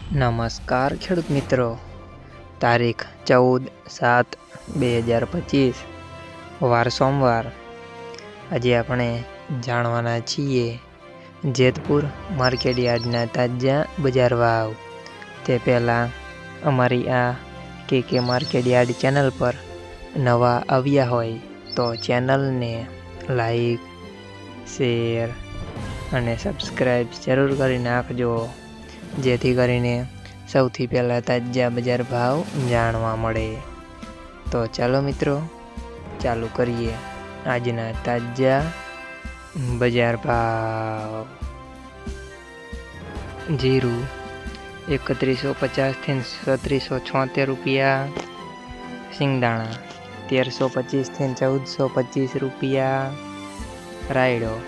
નમસ્કાર ખેડૂત મિત્રો, તારીખ 14/7/2025 વાર સોમવાર। આજે આપણે જાણવાના છીએ જેતપુર માર્કેટયાર્ડના તાજા બજાર ભાવ। તે પહેલાં અમારી આ કે માર્કેટયાર્ડ ચેનલ પર નવા આવ્યા હોય તો ચેનલને લાઈક, શેર અને સબસ્ક્રાઈબ જરૂર કરી નાખજો, જેથી કરીને સૌથી પહેલાં તાજા બજાર ભાવ જાણવા મળે। તો ચાલો મિત્રો, ચાલુ કરીએ આજના તાજા બજાર ભાવ। જીરું 3150 થી 3776 રૂપિયા, સિંગદાણા 1325 થી 1425 રૂપિયા, રાયડો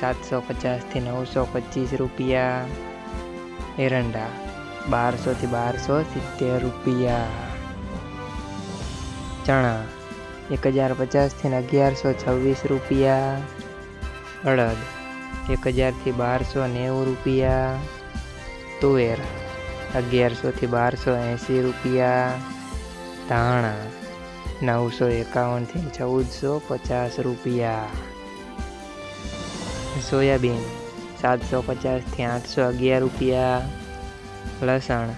750 થી 925 રૂપિયા, એરંડા 1200 થી 1270 રૂપિયા, ચણા 1050 થી 1126 રૂપિયા, અડદ 1000 થી 1290 રૂપિયા, તુવેર 1100 થી 1280 રૂપિયા, ધાણા 951 થી 1450 રૂપિયા, સોયાબીન 750 થી 811 રૂપિયા, લસણ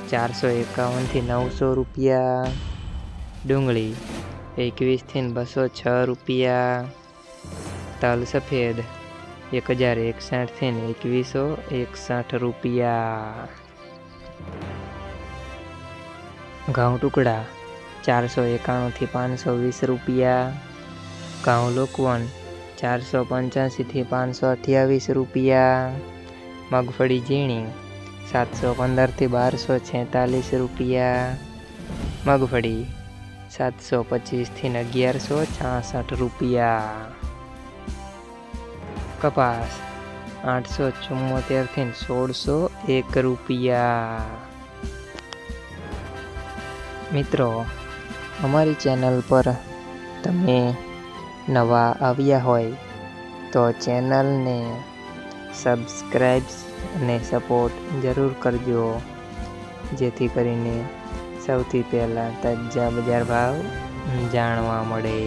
451 થી 900 રૂપિયા, ડુંગળી 21 થી 206 રૂપિયા, તલ સફેદ 1061 થી 2161 રૂપિયા, ઘઉં ટુકડા 491 થી 520 રૂપિયા, ઘઉં લોકવન 485 થી 528 રૂપિયા, મગફળી ઝીણી 715 થી 1246 રૂપિયા, મગફળી 725 થી 1166 રૂપિયા, કપાસ 874 થી 1601 રૂપિયા। મિત્રો, અમારી ચેનલ પર તમે નવા આવ્યા હોય તો ચેનલને સબસ્ક્રાઈબ અને સપોર્ટ જરૂર કરજો, જેથી કરીને સૌથી પહેલાં તાજા બજાર ભાવ જાણવા મળે।